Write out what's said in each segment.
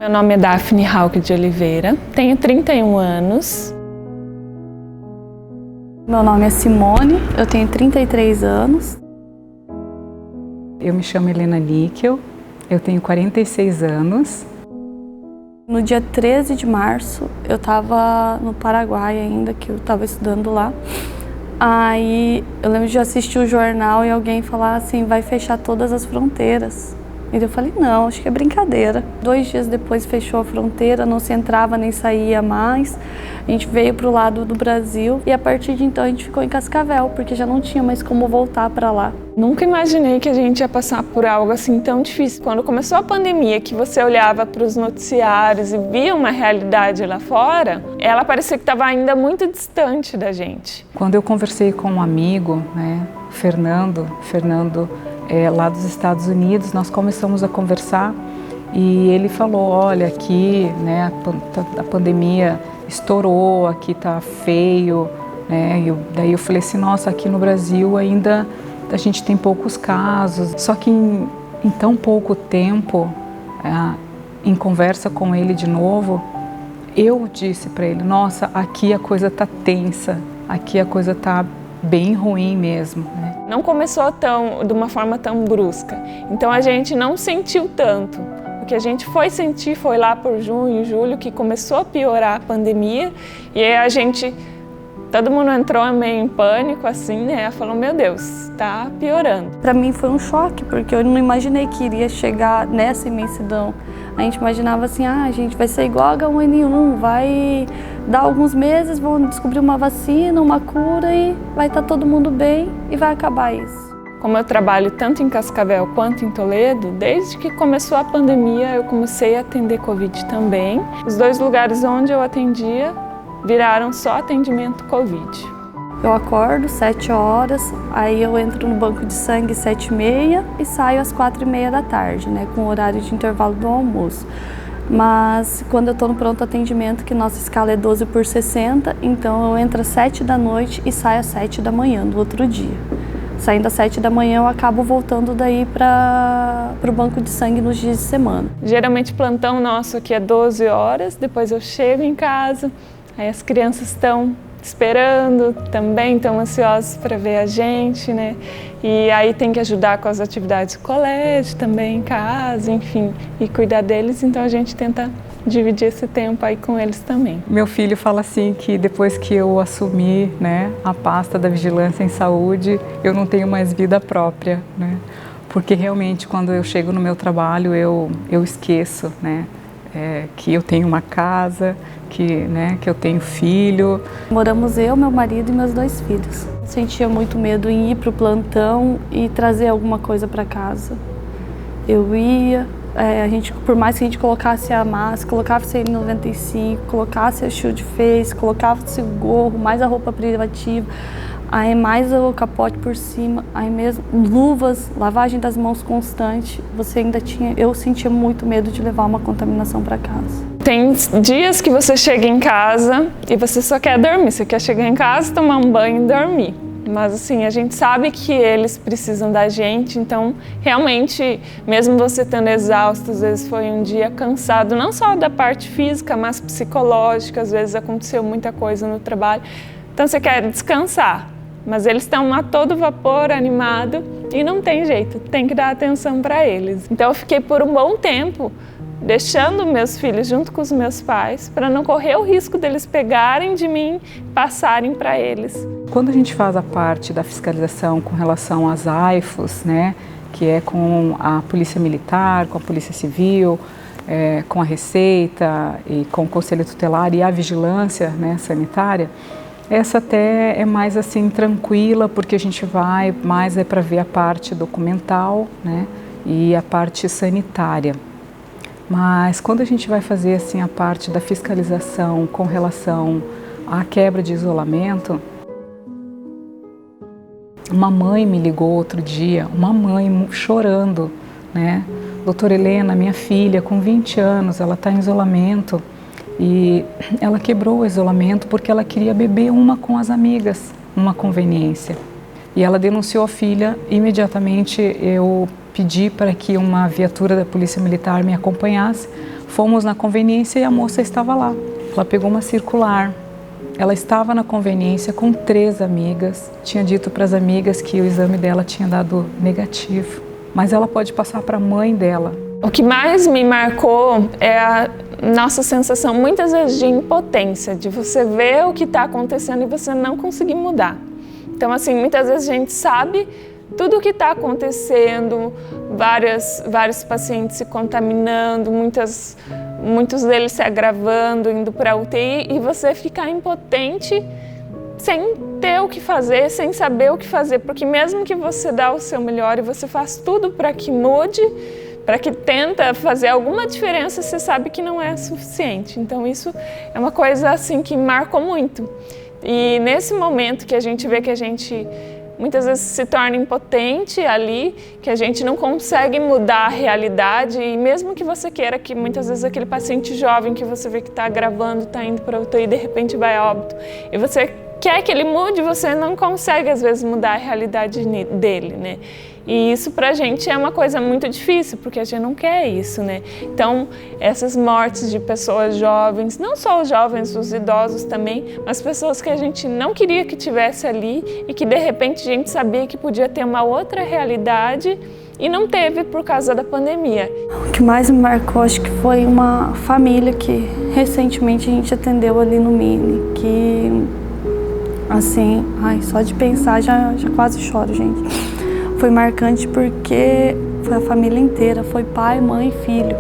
Meu nome é Daphne Hauck de Oliveira, tenho 31 anos. Meu nome é Simone, eu tenho 33 anos. Eu me chamo Helena Níquel, eu tenho 46 anos. No dia 13 de março, eu estava no Paraguai ainda, que eu estava estudando lá. Aí eu lembro de assistir o jornal e alguém falar assim, vai fechar todas as fronteiras. E eu falei, não, acho que é brincadeira. 2 dias depois fechou a fronteira, não se entrava nem saía mais. A gente veio para o lado do Brasil e a partir de então a gente ficou em Cascavel, porque já não tinha mais como voltar para lá. Nunca imaginei que a gente ia passar por algo assim tão difícil. Quando começou a pandemia, que você olhava para os noticiários e via uma realidade lá fora, ela parecia que estava ainda muito distante da gente. Quando eu conversei com um amigo, Fernando, lá dos Estados Unidos, nós começamos a conversar e ele falou, olha, aqui a pandemia estourou, aqui tá feio, daí eu falei assim, nossa, aqui no Brasil ainda a gente tem poucos casos, só que em tão pouco tempo, em conversa com ele de novo, eu disse para ele, nossa, aqui a coisa tá tensa, aqui a coisa tá bem ruim mesmo. Não começou de uma forma tão brusca, então a gente não sentiu tanto. O que a gente foi sentir foi lá por junho, julho, que começou a piorar a pandemia e aí todo mundo entrou meio em pânico, assim, falou, meu Deus, tá piorando. Para mim foi um choque, porque eu não imaginei que iria chegar nessa imensidão. A gente imaginava assim, a gente vai ser igual a H1N1, vai dar alguns meses, vão descobrir uma vacina, uma cura e vai estar todo mundo bem e vai acabar isso. Como eu trabalho tanto em Cascavel quanto em Toledo, desde que começou a pandemia eu comecei a atender Covid também. Os 2 lugares onde eu atendia viraram só atendimento Covid. Eu acordo 7 horas, aí eu entro no banco de sangue 7h30 e saio às 4h30 da tarde, com o horário de intervalo do almoço. Mas quando eu estou no pronto atendimento, que nossa escala é 12/60, então eu entro às 7 da noite e saio às 7 da manhã do outro dia. Saindo às 7 da manhã, eu acabo voltando daí para o banco de sangue nos dias de semana. Geralmente plantão nosso aqui é 12 horas, depois eu chego em casa, aí as crianças estão esperando, também estão ansiosos para ver a gente, E aí tem que ajudar com as atividades do colégio, também em casa, enfim, e cuidar deles, então a gente tenta dividir esse tempo aí com eles também. Meu filho fala assim que depois que eu assumi, a pasta da vigilância em saúde, eu não tenho mais vida própria, Porque realmente quando eu chego no meu trabalho eu esqueço, que eu tenho uma casa, que eu tenho filho. Moramos eu, meu marido e meus 2 filhos. Eu sentia muito medo em ir para o plantão e trazer alguma coisa para casa. Eu ia, por mais que a gente colocasse a máscara, colocasse a N95, colocasse a shield face, colocasse o gorro, mais a roupa privativa, aí mais o capote por cima, aí mesmo luvas, lavagem das mãos constante, eu sentia muito medo de levar uma contaminação para casa. Tem dias que você chega em casa e você só quer dormir, você quer chegar em casa, tomar um banho e dormir. Mas assim, a gente sabe que eles precisam da gente, então realmente, mesmo você estando exausto, às vezes foi um dia cansado, não só da parte física, mas psicológica, às vezes aconteceu muita coisa no trabalho, então você quer descansar. Mas eles estão a todo vapor, animado, e não tem jeito, tem que dar atenção para eles. Então eu fiquei por um bom tempo deixando meus filhos junto com os meus pais, para não correr o risco deles pegarem de mim e passarem para eles. Quando a gente faz a parte da fiscalização com relação às AIFOS, que é com a Polícia Militar, com a Polícia Civil, com a Receita e com o Conselho Tutelar e a Vigilância sanitária, essa até é mais assim tranquila, porque a gente vai mais para ver a parte documental, e a parte sanitária. Mas quando a gente vai fazer assim a parte da fiscalização com relação à quebra de isolamento, uma mãe me ligou outro dia, uma mãe chorando, Doutora Helena, minha filha com 20 anos, ela está em isolamento e ela quebrou o isolamento porque ela queria beber uma com as amigas, uma conveniência. E ela denunciou a filha, imediatamente eu pedi para que uma viatura da Polícia Militar me acompanhasse. Fomos na conveniência e a moça estava lá. Ela pegou uma circular. Ela estava na conveniência com 3 amigas. Tinha dito para as amigas que o exame dela tinha dado negativo. Mas ela pode passar para a mãe dela. O que mais me marcou é a nossa sensação, muitas vezes, de impotência, de você ver o que está acontecendo e você não conseguir mudar. Então, assim, muitas vezes a gente sabe tudo o que está acontecendo, vários pacientes se contaminando, muitos deles se agravando, indo para a UTI, e você ficar impotente sem ter o que fazer, sem saber o que fazer, porque mesmo que você dá o seu melhor e você faz tudo para que mude, para que tenta fazer alguma diferença, você sabe que não é suficiente. Então isso é uma coisa assim que marcou muito. E nesse momento que a gente vê que a gente muitas vezes se torna impotente ali, que a gente não consegue mudar a realidade, e mesmo que você queira, que muitas vezes aquele paciente jovem que você vê que está agravando, está indo para a UTI e de repente vai a óbito, e você quer que ele mude, você não consegue às vezes mudar a realidade dele, né? E isso pra gente é uma coisa muito difícil, porque a gente não quer isso, né? Então, essas mortes de pessoas jovens, não só os jovens, os idosos também, mas pessoas que a gente não queria que tivesse ali e que de repente a gente sabia que podia ter uma outra realidade e não teve por causa da pandemia. O que mais me marcou, acho que foi uma família que recentemente a gente atendeu ali no Mini, que, assim, só de pensar já quase choro, gente. Foi marcante porque foi a família inteira, foi pai, mãe e filho.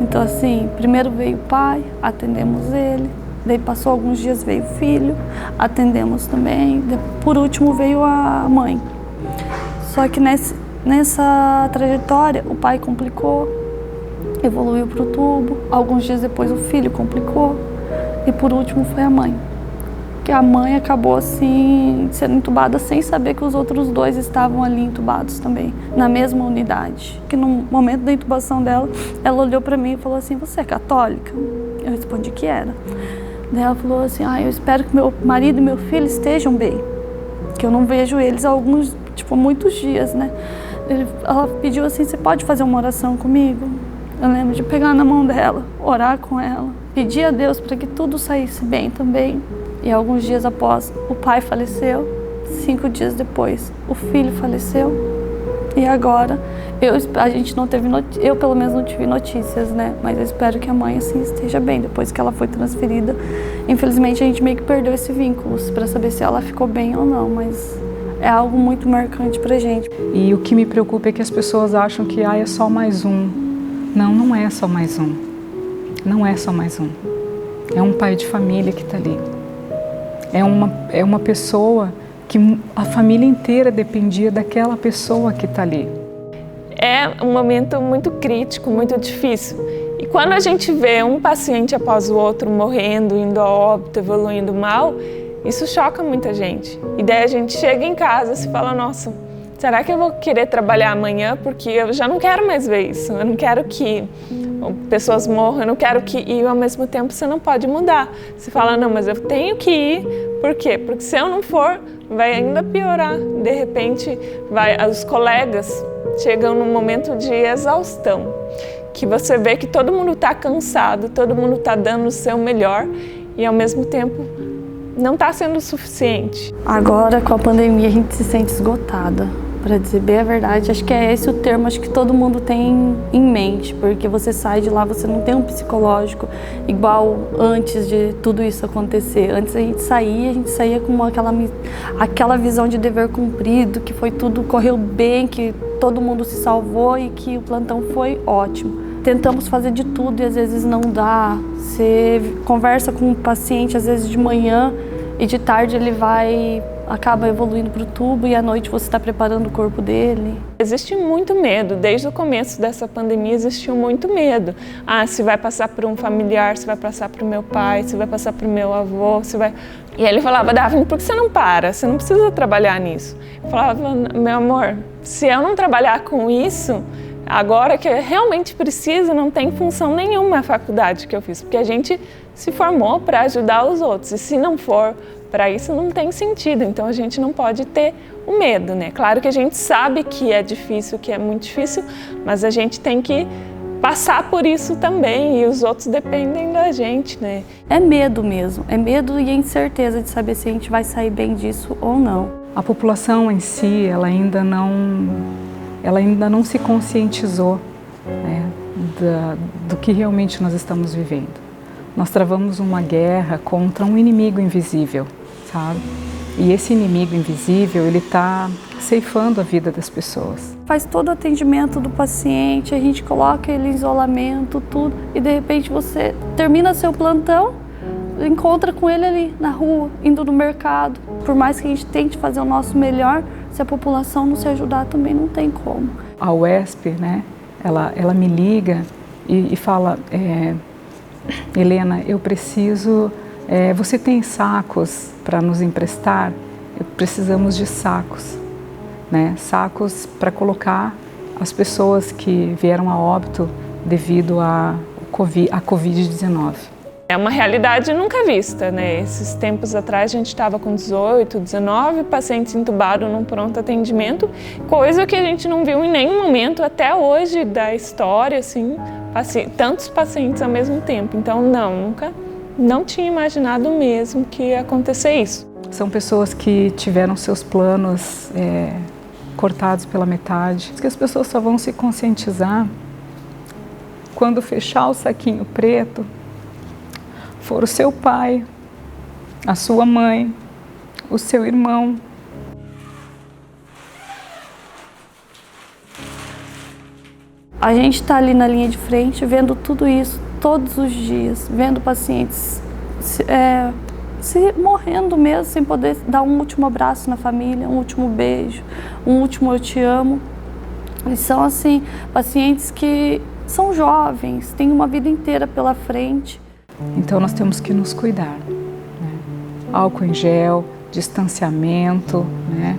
Então, assim, primeiro veio o pai, atendemos ele, daí passou alguns dias, veio o filho, atendemos também, por último veio a mãe. Só que nessa trajetória o pai complicou, evoluiu para o tubo, alguns dias depois o filho complicou e por último foi a mãe. Que a mãe acabou assim sendo entubada sem saber que os outros 2 estavam ali entubados também, na mesma unidade. Que no momento da intubação dela, ela olhou para mim e falou assim: "Você é católica?" Eu respondi que era. Daí ela falou assim: "Eu espero que meu marido e meu filho estejam bem, que eu não vejo eles há muitos dias, né?" Ela pediu assim: "Você pode fazer uma oração comigo?" Eu lembro de pegar na mão dela, orar com ela, pedir a Deus para que tudo saísse bem também. E alguns dias após, o pai faleceu, 5 dias depois, o filho faleceu. E agora, a gente não teve eu pelo menos não tive notícias, né? Mas eu espero que a mãe assim esteja bem, depois que ela foi transferida. Infelizmente, a gente meio que perdeu esse vínculo para saber se ela ficou bem ou não, mas é algo muito marcante pra gente. E o que me preocupa é que as pessoas acham que é só mais um. Não, não é só mais um. Não é só mais um. É um pai de família que está ali. É uma pessoa que a família inteira dependia daquela pessoa que está ali. É um momento muito crítico, muito difícil. E quando a gente vê um paciente após o outro morrendo, indo a óbito, evoluindo mal, isso choca muita gente. E daí a gente chega em casa e se fala: "Nossa, será que eu vou querer trabalhar amanhã? Porque eu já não quero mais ver isso. Eu não quero que pessoas morram, eu não quero que..." E ao mesmo tempo você não pode mudar. Você fala: "Não, mas eu tenho que ir." Por quê? Porque se eu não for, vai ainda piorar. De repente, os colegas chegam num momento de exaustão, que você vê que todo mundo está cansado, todo mundo está dando o seu melhor e ao mesmo tempo não está sendo o suficiente. Agora, com a pandemia, a gente se sente esgotada. Para dizer bem a verdade, acho que é esse o termo, acho que todo mundo tem em mente, porque você sai de lá, você não tem um psicológico igual antes de tudo isso acontecer. Antes a gente saía com aquela visão de dever cumprido, que foi tudo, correu bem, que todo mundo se salvou e que o plantão foi ótimo. Tentamos fazer de tudo e às vezes não dá. Você conversa com o paciente, às vezes de manhã, e de tarde ele acaba evoluindo para o tubo e à noite você está preparando o corpo dele. Existe muito medo, desde o começo dessa pandemia existiu muito medo. Se vai passar para um familiar, se vai passar para o meu pai, se vai passar para o meu avô, se vai... E ele falava: "Daphne, por que você não para? Você não precisa trabalhar nisso." Eu falava: "Meu amor, se eu não trabalhar com isso, agora que eu realmente preciso, não tem função nenhuma a faculdade que eu fiz, porque a gente se formou para ajudar os outros, e se não for para isso não tem sentido, então a gente não pode ter o medo, né? Claro que a gente sabe que é difícil, que é muito difícil, mas a gente tem que passar por isso também, e os outros dependem da gente, né? É medo mesmo, é medo e a incerteza de saber se a gente vai sair bem disso ou não. A população em si, ela ainda não se conscientizou, né, do que realmente nós estamos vivendo. Nós travamos uma guerra contra um inimigo invisível, sabe? E esse inimigo invisível, ele está ceifando a vida das pessoas. Faz todo o atendimento do paciente, a gente coloca ele em isolamento, tudo, e de repente você termina seu plantão, encontra com ele ali na rua, indo no mercado. Por mais que a gente tente fazer o nosso melhor, se a população não se ajudar também não tem como. A UESP, né, ela me liga e fala, Helena, eu preciso, você tem sacos para nos emprestar? Precisamos de sacos, né? Sacos para colocar as pessoas que vieram a óbito devido à Covid-19. É uma realidade nunca vista, né? Esses tempos atrás a gente estava com 18, 19 pacientes entubados num pronto atendimento, coisa que a gente não viu em nenhum momento até hoje da história, assim, tantos pacientes ao mesmo tempo. Então não tinha imaginado mesmo que ia acontecer isso. São pessoas que tiveram seus planos cortados pela metade. Que as pessoas só vão se conscientizar quando fechar o saquinho preto for o seu pai, a sua mãe, o seu irmão. A gente está ali na linha de frente vendo tudo isso todos os dias, vendo pacientes se morrendo mesmo, sem poder dar um último abraço na família, um último beijo, um último eu te amo. E são assim, pacientes que são jovens, têm uma vida inteira pela frente. Então nós temos que nos cuidar, né? Álcool em gel, distanciamento, né?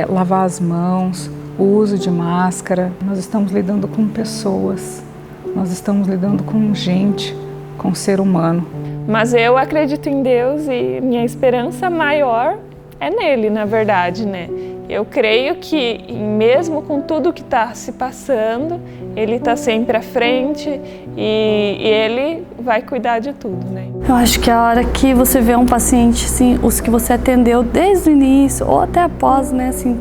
Lavar as mãos, o uso de máscara. Nós estamos lidando com pessoas, nós estamos lidando com gente, com ser humano. Mas eu acredito em Deus e minha esperança maior é nele, na verdade, né? Eu creio que mesmo com tudo que está se passando, ele está sempre à frente e ele vai cuidar de tudo, né? Eu acho que a hora que você vê um paciente, assim, os que você atendeu desde o início ou até após, né, assim,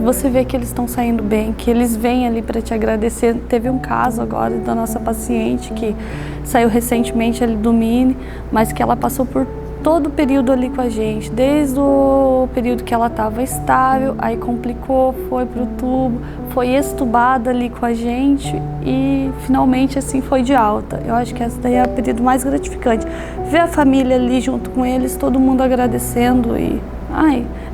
você vê que eles estão saindo bem, que eles vêm ali para te agradecer. Teve um caso agora da nossa paciente que saiu recentemente ali do Mini, mas que ela passou por todo o período ali com a gente, desde o período que ela estava estável, aí complicou, foi para o tubo, foi extubada ali com a gente e finalmente assim foi de alta. Eu acho que essa daí é o período mais gratificante. Ver a família ali junto com eles, todo mundo agradecendo e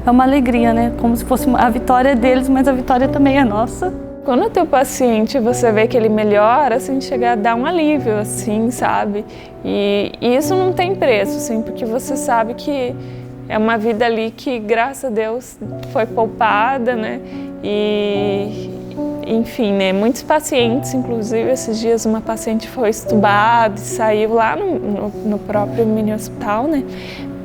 é uma alegria, né? Como se fosse a vitória deles, mas a vitória também é nossa. Quando o teu paciente, você vê que ele melhora, assim, chega a dar um alívio, assim, sabe? E isso não tem preço, assim, porque você sabe que é uma vida ali que, graças a Deus, foi poupada, né? E, enfim, né? Muitos pacientes, inclusive, esses dias uma paciente foi estubada e saiu lá no próprio mini hospital, né?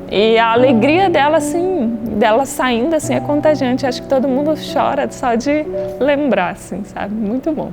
E a alegria dela, assim, dela saindo, assim, é contagiante. Acho que todo mundo chora só de lembrar, assim, sabe? Muito bom.